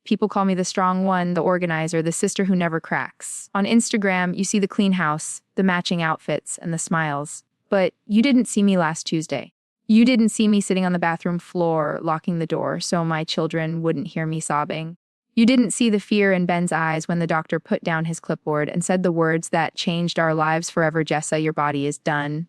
People call me the strong one, the organizer, the sister who never cracks. On Instagram, you see the clean house, the matching outfits, and the smiles. But you didn't see me last Tuesday. You didn't see me sitting on the bathroom floor, locking the door so my children wouldn't hear me sobbing. You didn't see the fear in Ben's eyes when the doctor put down his clipboard and said the words that changed our lives forever. Jessa, your body is done.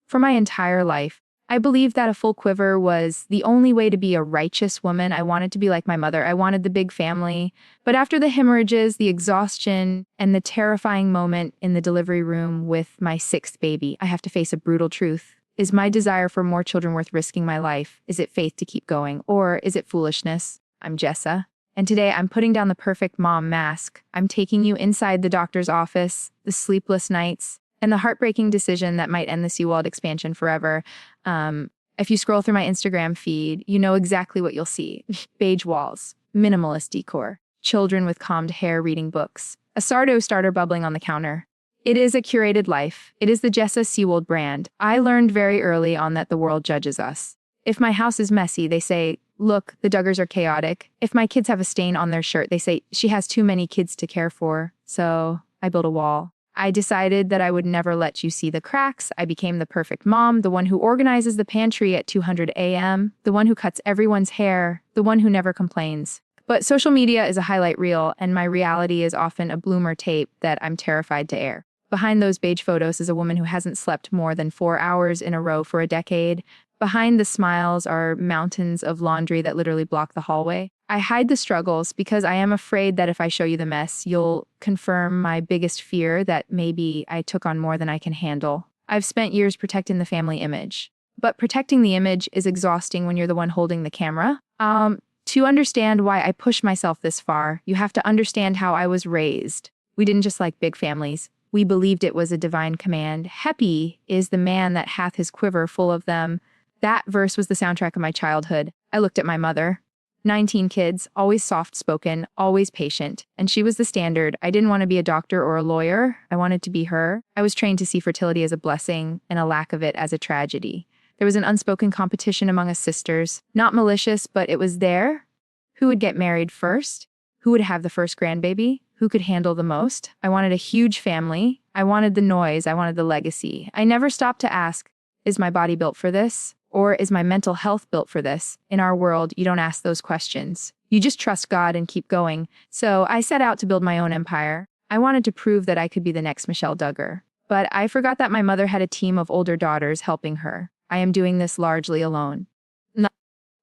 For my entire life, I believed that a full quiver was the only way to be a righteous woman. I wanted to be like my mother. I wanted the big family. But after the hemorrhages, the exhaustion, and the terrifying moment in the delivery room with my sixth baby, I have to face a brutal truth. Is my desire for more children worth risking my life? Is it faith to keep going? Or is it foolishness? I'm Jessa. And today I'm putting down the perfect mom mask. I'm taking you inside the doctor's office, the sleepless nights, and the heartbreaking decision that might end the Seewald expansion forever. If you scroll through my Instagram feed, you know exactly what you'll see. Beige walls, minimalist decor, children with combed hair reading books, a sourdough starter bubbling on the counter. It is a curated life. It is the Jessa Seewald brand. I learned very early on that the world judges us. If my house is messy, they say, look, the Duggars are chaotic. If my kids have a stain on their shirt, they say, she has too many kids to care for. So I built a wall. I decided that I would never let you see the cracks. I became the perfect mom, the one who organizes the pantry at 200 a.m., the one who cuts everyone's hair, the one who never complains. But social media is a highlight reel, and my reality is often a bloomer tape that I'm terrified to air. Behind those beige photos is a woman who hasn't slept more than 4 hours in a row for a decade. Behind the smiles are mountains of laundry that literally block the hallway. I hide the struggles because I am afraid that if I show you the mess, you'll confirm my biggest fear that maybe I took on more than I can handle. I've spent years protecting the family image, but protecting the image is exhausting when you're the one holding the camera. To understand why I push myself this far, you have to understand how I was raised. We didn't just like big families. We believed it was a divine command. Happy is the man that hath his quiver full of them. That verse was the soundtrack of my childhood. I looked at my mother. 19 kids, always soft-spoken, always patient. And she was the standard. I didn't want to be a doctor or a lawyer. I wanted to be her. I was trained to see fertility as a blessing and a lack of it as a tragedy. There was an unspoken competition among us sisters. Not malicious, but it was there. Who would get married first? Who would have the first grandbaby? Who could handle the most? I wanted a huge family. I wanted the noise. I wanted the legacy. I never stopped to ask, is my body built for this? Or is my mental health built for this? In our world, you don't ask those questions. You just trust God and keep going. So I set out to build my own empire. I wanted to prove that I could be the next Michelle Duggar. But I forgot that my mother had a team of older daughters helping her. I am doing this largely alone.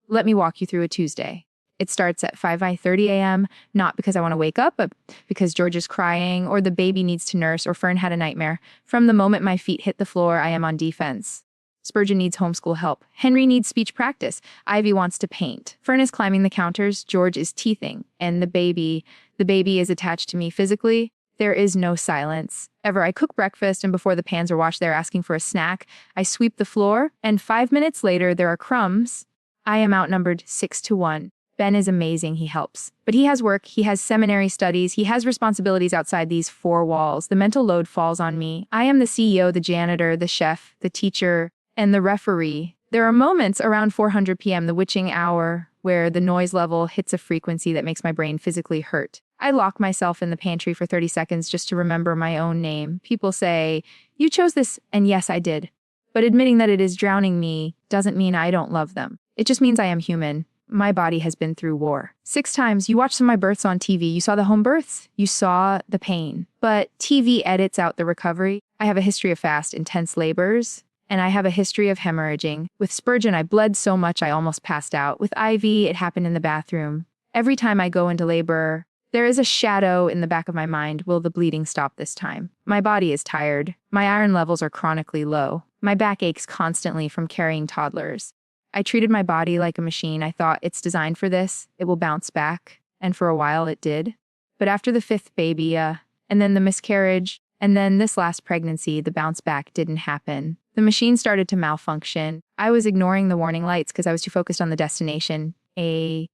Let me walk you through a Tuesday. It starts at 5:30 a.m., not because I want to wake up, but because George is crying, or the baby needs to nurse, or Fern had a nightmare. From the moment my feet hit the floor, I am on defense. Spurgeon needs homeschool help. Henry needs speech practice. Ivy wants to paint. Fern is climbing the counters. George is teething. And the baby is attached to me physically. There is no silence. Ever, I cook breakfast, and before the pans are washed, they're asking for a snack. I sweep the floor, and 5 minutes later, there are crumbs. I am outnumbered 6-1. Ben is amazing, he helps. But he has work, he has seminary studies, he has responsibilities outside these four walls. The mental load falls on me. I am the CEO, the janitor, the chef, the teacher, and the referee. There are moments around 400 p.m., the witching hour, where the noise level hits a frequency that makes my brain physically hurt. I lock myself in the pantry for 30 seconds just to remember my own name. People say, you chose this, and yes, I did. But admitting that it is drowning me doesn't mean I don't love them. It just means I am human. My body has been through war. 6 times, you watched some of my births on TV. You saw the home births. You saw the pain. But TV edits out the recovery. I have a history of fast, intense labors. And I have a history of hemorrhaging. With Spurgeon, I bled so much I almost passed out. With Ivy, it happened in the bathroom. Every time I go into labor, there is a shadow in the back of my mind. Will the bleeding stop this time? My body is tired. My iron levels are chronically low. My back aches constantly from carrying toddlers. I treated my body like a machine. I thought, it's designed for this. It will bounce back. And for a while, it did. But after the 5th baby, and then the miscarriage, and then this last pregnancy, the bounce back didn't happen. The machine started to malfunction. I was ignoring the warning lights because I was too focused on the destination. The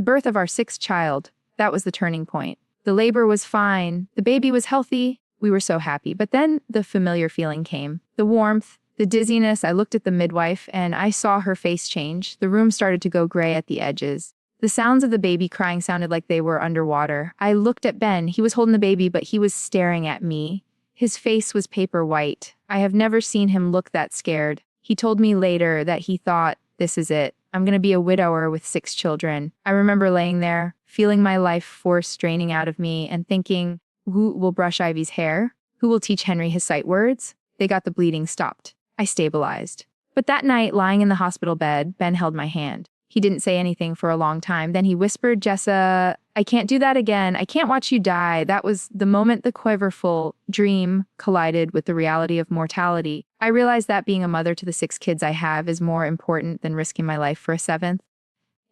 birth of our 6th child, that was the turning point. The labor was fine. The baby was healthy. We were so happy. But then the familiar feeling came. The warmth, the dizziness. I looked at the midwife and I saw her face change. The room started to go gray at the edges. The sounds of the baby crying sounded like they were underwater. I looked at Ben. He was holding the baby, but he was staring at me. His face was paper white. I have never seen him look that scared. He told me later that he thought, "This is it. I'm going to be a widower with 6 children." I remember laying there, feeling my life force draining out of me and thinking, who will brush Ivy's hair? Who will teach Henry his sight words? They got the bleeding stopped. I stabilized. But that night, lying in the hospital bed, Ben held my hand. He didn't say anything for a long time. Then he whispered, "Jessa, I can't do that again. I can't watch you die." That was the moment the quiverful dream collided with the reality of mortality. I realized that being a mother to the 6 kids I have is more important than risking my life for a 7th.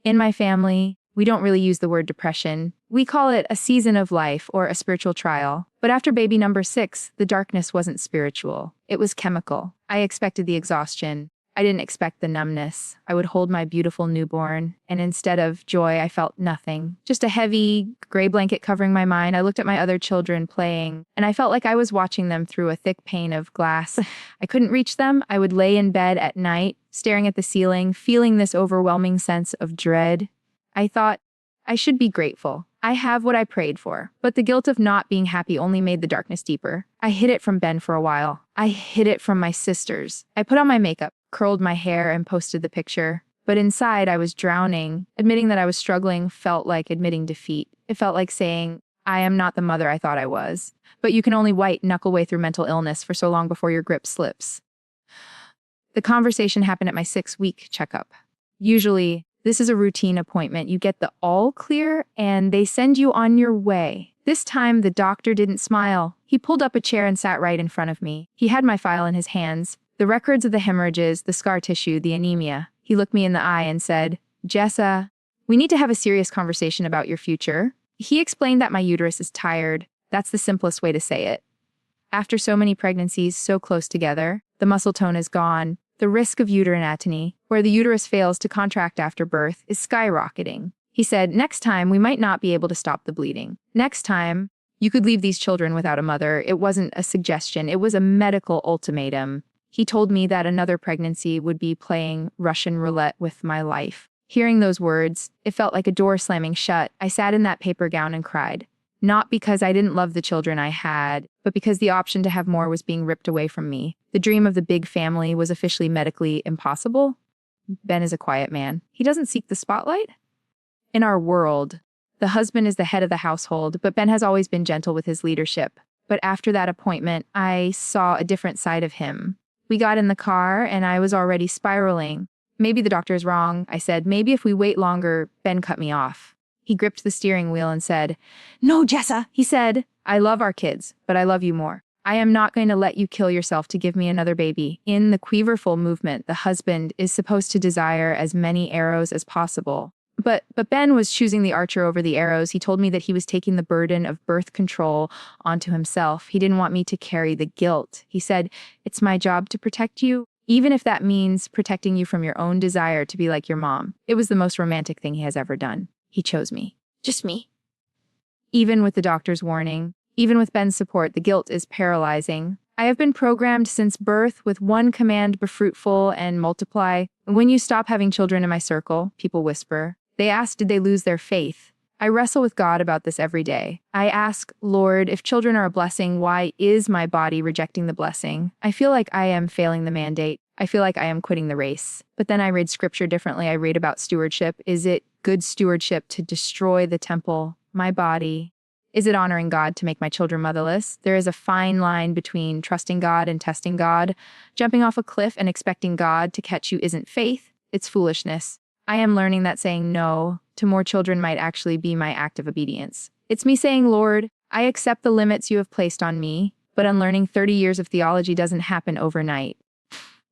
In my family, we don't really use the word depression. We call it a season of life or a spiritual trial. But after baby number 6, the darkness wasn't spiritual. It was chemical. I expected the exhaustion. I didn't expect the numbness. I would hold my beautiful newborn, and instead of joy, I felt nothing. Just a heavy gray blanket covering my mind. I looked at my other children playing, and I felt like I was watching them through a thick pane of glass. I couldn't reach them. I would lay in bed at night, staring at the ceiling, feeling this overwhelming sense of dread. I thought, I should be grateful. I have what I prayed for. But the guilt of not being happy only made the darkness deeper. I hid it from Ben for a while. I hid it from my sisters. I put on my makeup, curled my hair, and posted the picture. But inside, I was drowning. Admitting that I was struggling felt like admitting defeat. It felt like saying, I am not the mother I thought I was. But you can only white-knuckle way through mental illness for so long before your grip slips. The conversation happened at my 6-week checkup. Usually, this is a routine appointment. You get the all clear, and they send you on your way. This time, the doctor didn't smile. He pulled up a chair and sat right in front of me. He had my file in his hands. The records of the hemorrhages, the scar tissue, the anemia. He looked me in the eye and said, "Jessa, we need to have a serious conversation about your future." He explained that my uterus is tired. That's the simplest way to say it. After so many pregnancies so close together, the muscle tone is gone. The risk of uterine atony, where the uterus fails to contract after birth, is skyrocketing. He said, next time, we might not be able to stop the bleeding. Next time, you could leave these children without a mother. It wasn't a suggestion. It was a medical ultimatum. He told me that another pregnancy would be playing Russian roulette with my life. Hearing those words, it felt like a door slamming shut. I sat in that paper gown and cried. Not because I didn't love the children I had, but because the option to have more was being ripped away from me. The dream of the big family was officially medically impossible. Ben is a quiet man. He doesn't seek the spotlight. In our world, the husband is the head of the household, but Ben has always been gentle with his leadership. But after that appointment, I saw a different side of him. We got in the car, and I was already spiraling. Maybe the doctor is wrong, I said. Maybe if we wait longer, Ben cut me off. He gripped the steering wheel and said, "No, Jessa," he said. "I love our kids, but I love you more. I am not going to let you kill yourself to give me another baby." In the quiverful movement, the husband is supposed to desire as many arrows as possible. But Ben was choosing the archer over the arrows. He told me that he was taking the burden of birth control onto himself. He didn't want me to carry the guilt. He said, "It's my job to protect you, even if that means protecting you from your own desire to be like your mom." It was the most romantic thing he has ever done. He chose me. Just me. Even with the doctor's warning, even with Ben's support, the guilt is paralyzing. I have been programmed since birth with one command: be fruitful and multiply. When you stop having children in my circle, people whisper. They ask, did they lose their faith? I wrestle with God about this every day. I ask, Lord, if children are a blessing, why is my body rejecting the blessing? I feel like I am failing the mandate. I feel like I am quitting the race. But then I read scripture differently. I read about stewardship. Is it good stewardship to destroy the temple, my body? Is it honoring God to make my children motherless? There is a fine line between trusting God and testing God. Jumping off a cliff and expecting God to catch you isn't faith, it's foolishness. I am learning that saying no to more children might actually be my act of obedience. It's me saying, Lord, I accept the limits you have placed on me, but unlearning 30 years of theology doesn't happen overnight.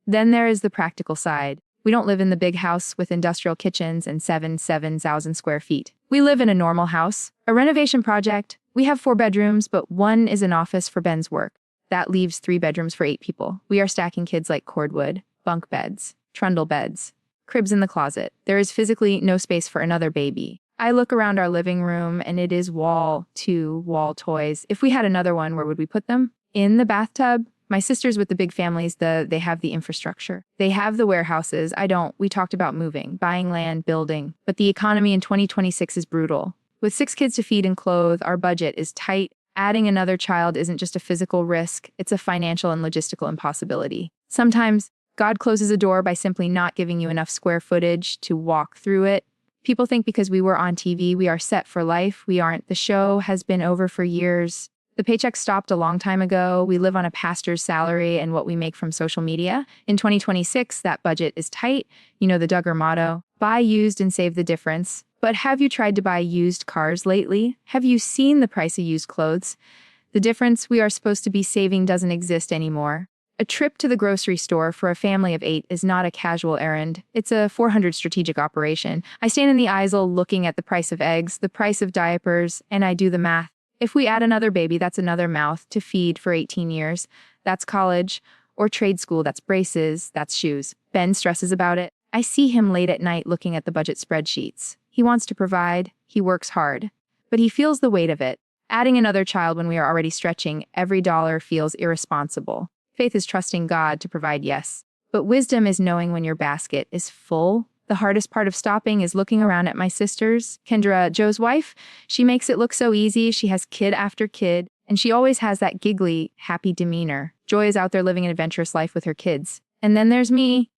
Then there is the practical side. We don't live in the big house with industrial kitchens and 7,000 square feet. We live in a normal house, a renovation project. We have 4 bedrooms, but one is an office for Ben's work. That leaves 3 bedrooms for 8 people. We are stacking kids like cordwood, bunk beds, trundle beds, cribs in the closet. There is physically no space for another baby. I look around our living room and it is wall to wall toys. If we had another one, where would we put them? In the bathtub? My sisters with the big families, they have the infrastructure. They have the warehouses. I don't. We talked about moving, buying land, building. But the economy in 2026 is brutal. With 6 kids to feed and clothe, our budget is tight. Adding another child isn't just a physical risk, it's a financial and logistical impossibility. Sometimes God closes a door by simply not giving you enough square footage to walk through it. People think because we were on TV, we are set for life. We aren't. The show has been over for years. The paycheck stopped a long time ago. We live on a pastor's salary and what we make from social media. In 2026, that budget is tight. You know the Duggar motto, buy used and save the difference. But have you tried to buy used cars lately? Have you seen the price of used clothes? The difference we are supposed to be saving doesn't exist anymore. A trip to the grocery store for a family of 8 is not a casual errand. It's a 400 strategic operation. I stand in the aisle looking at the price of eggs, the price of diapers, and I do the math. If we add another baby, that's another mouth to feed for 18 years. That's college or trade school. That's braces. That's shoes. Ben stresses about it. I see him late at night looking at the budget spreadsheets. He wants to provide. He works hard. But he feels the weight of it. Adding another child when we are already stretching every dollar feels irresponsible. Faith is trusting God to provide, yes. But wisdom is knowing when your basket is full. The hardest part of stopping is looking around at my sisters. Kendra, Joe's wife, she makes it look so easy. She has kid after kid, and she always has that giggly, happy demeanor. Joy is out there living an adventurous life with her kids. And then there's me.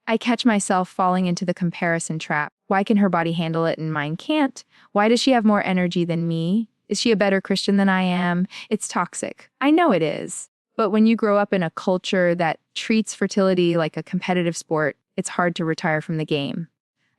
I catch myself falling into the comparison trap. Why can her body handle it and mine can't? Why does she have more energy than me? Is she a better Christian than I am? It's toxic. I know it is. But when you grow up in a culture that treats fertility like a competitive sport, it's hard to retire from the game.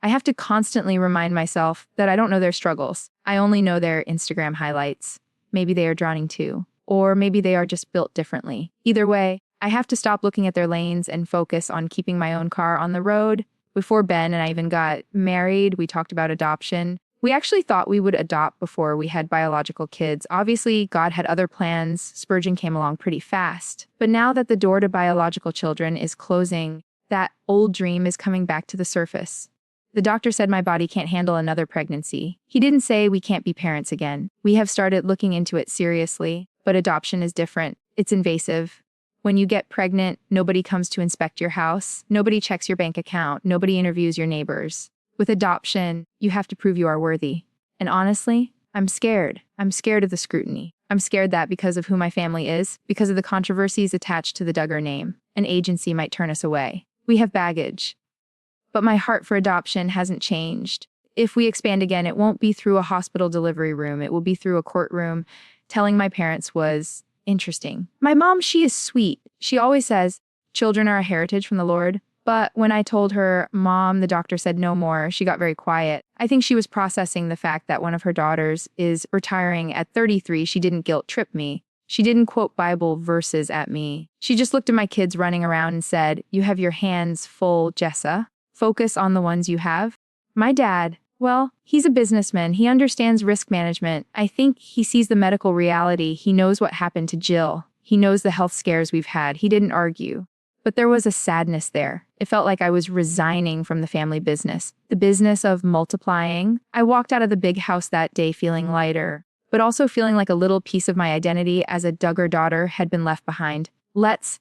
I have to constantly remind myself that I don't know their struggles. I only know their Instagram highlights. Maybe they are drowning too. Or maybe they are just built differently. Either way, I have to stop looking at their lanes and focus on keeping my own car on the road. Before Ben and I even got married, we talked about adoption. We actually thought we would adopt before we had biological kids. Obviously, God had other plans. Spurgeon came along pretty fast. But now that the door to biological children is closing, that old dream is coming back to the surface. The doctor said my body can't handle another pregnancy. He didn't say we can't be parents again. We have started looking into it seriously, but adoption is different. It's invasive. When you get pregnant, nobody comes to inspect your house. Nobody checks your bank account. Nobody interviews your neighbors. With adoption, you have to prove you are worthy. And honestly, I'm scared. I'm scared of the scrutiny. I'm scared that because of who my family is, because of the controversies attached to the Duggar name, an agency might turn us away. We have baggage. But my heart for adoption hasn't changed. If we expand again, it won't be through a hospital delivery room. It will be through a courtroom. Telling my parents was interesting. My mom, she is sweet. She always says, children are a heritage from the Lord. But when I told her, Mom, the doctor said no more, she got very quiet. I think she was processing the fact that one of her daughters is retiring at 33. She didn't guilt trip me. She didn't quote Bible verses at me. She just looked at my kids running around and said, you have your hands full, Jessa. Focus on the ones you have. My dad, well, he's a businessman. He understands risk management. I think he sees the medical reality. He knows what happened to Jill. He knows the health scares we've had. He didn't argue. But there was a sadness there. It felt like I was resigning from the family business, the business of multiplying. I walked out of the big house that day feeling lighter, but also feeling like a little piece of my identity as a Duggar daughter had been left behind. Let's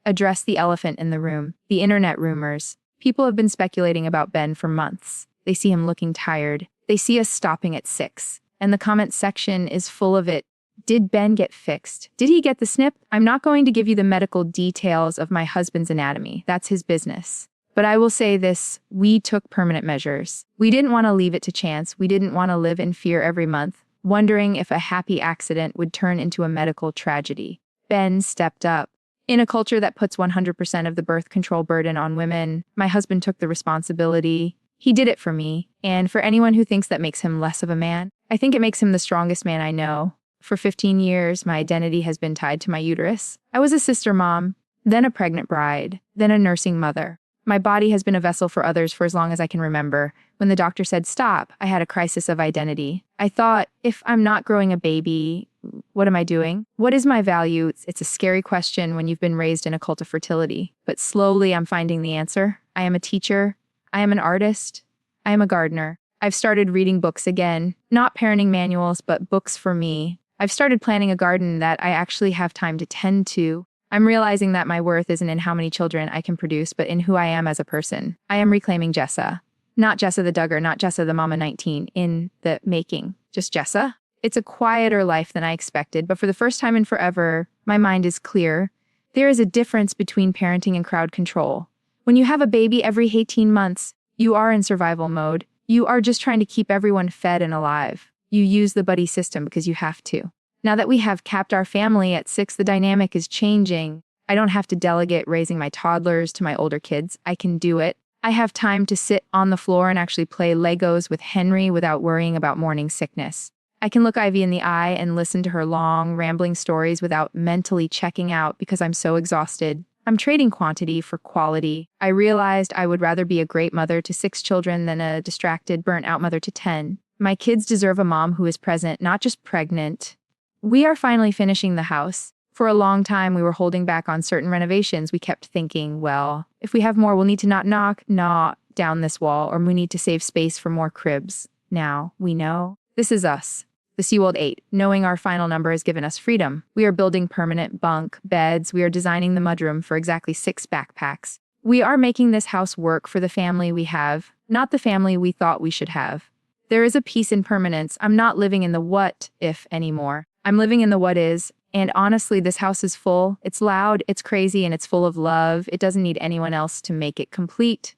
address the elephant in the room, the internet rumors. People have been speculating about Ben for months. They see him looking tired. They see us stopping at 6. And the comment section is full of it. Did Ben get fixed? Did he get the snip? I'm not going to give you the medical details of my husband's anatomy. That's his business. But I will say this, we took permanent measures. We didn't want to leave it to chance. We didn't want to live in fear every month, wondering if a happy accident would turn into a medical tragedy. Ben stepped up. In a culture that puts 100% of the birth control burden on women, my husband took the responsibility. He did it for me. And for anyone who thinks that makes him less of a man, I think it makes him the strongest man I know. For 15 years, my identity has been tied to my uterus. I was a sister mom, then a pregnant bride, then a nursing mother. My body has been a vessel for others for as long as I can remember. When the doctor said stop, I had a crisis of identity. I thought, if I'm not growing a baby, what am I doing? What is my value? It's a scary question when you've been raised in a cult of fertility. But slowly I'm finding the answer. I am a teacher. I am an artist. I am a gardener. I've started reading books again. Not parenting manuals, but books for me. I've started planting a garden that I actually have time to tend to. I'm realizing that my worth isn't in how many children I can produce, but in who I am as a person. I am reclaiming Jessa. Not Jessa the Duggar, not Jessa the Mama 19 in the making. Just Jessa. It's a quieter life than I expected, but for the first time in forever, my mind is clear. There is a difference between parenting and crowd control. When you have a baby every 18 months, you are in survival mode. You are just trying to keep everyone fed and alive. You use the buddy system because you have to. Now that we have capped our family at 6, the dynamic is changing. I don't have to delegate raising my toddlers to my older kids. I can do it. I have time to sit on the floor and actually play Legos with Henry without worrying about morning sickness. I can look Ivy in the eye and listen to her long, rambling stories without mentally checking out because I'm so exhausted. I'm trading quantity for quality. I realized I would rather be a great mother to 6 children than a distracted, burnt-out mother to 10. My kids deserve a mom who is present, not just pregnant. We are finally finishing the house. For a long time, we were holding back on certain renovations. We kept thinking, well, if we have more, we'll need to not gnaw down this wall, or we need to save space for more cribs. Now, we know. This is us. The Seewald 8, knowing our final number has given us freedom. We are building permanent bunk beds. We are designing the mudroom for exactly 6 backpacks. We are making this house work for the family we have, not the family we thought we should have. There is a peace in permanence. I'm not living in the what if anymore. I'm living in the what is, and honestly, this house is full. It's loud, it's crazy, and it's full of love. It doesn't need anyone else to make it complete.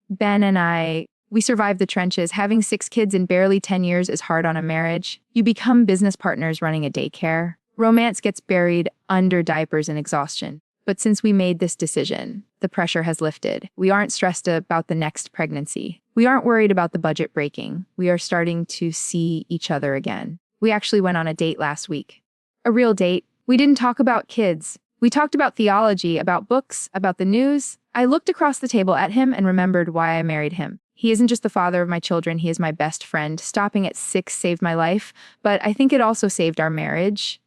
Ben and I, we survived the trenches. Having 6 kids in barely 10 years is hard on a marriage. You become business partners running a daycare. Romance gets buried under diapers and exhaustion. But since we made this decision, the pressure has lifted. We aren't stressed about the next pregnancy. We aren't worried about the budget breaking. We are starting to see each other again. We actually went on a date last week. A real date. We didn't talk about kids. We talked about theology, about books, about the news. I looked across the table at him and remembered why I married him. He isn't just the father of my children, he is my best friend. Stopping at 6 saved my life, but I think it also saved our marriage.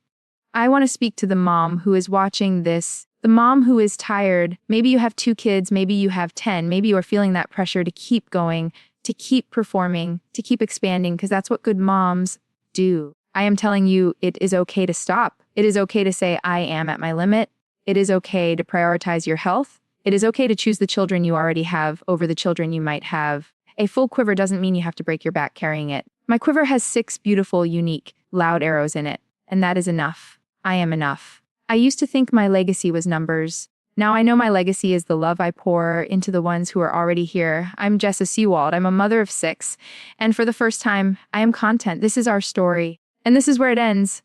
I want to speak to the mom who is watching this, the mom who is tired. Maybe you have 2 kids, maybe you have 10, maybe you are feeling that pressure to keep going, to keep performing, to keep expanding, because that's what good moms do. I am telling you, it is okay to stop. It is okay to say, I am at my limit. It is okay to prioritize your health. It is okay to choose the children you already have over the children you might have. A full quiver doesn't mean you have to break your back carrying it. My quiver has 6 beautiful, unique, loud arrows in it, and that is enough. I am enough. I used to think my legacy was numbers. Now I know my legacy is the love I pour into the ones who are already here. I'm Jessa Seewald. I'm a mother of 6, and for the first time, I am content. This is our story, and this is where it ends.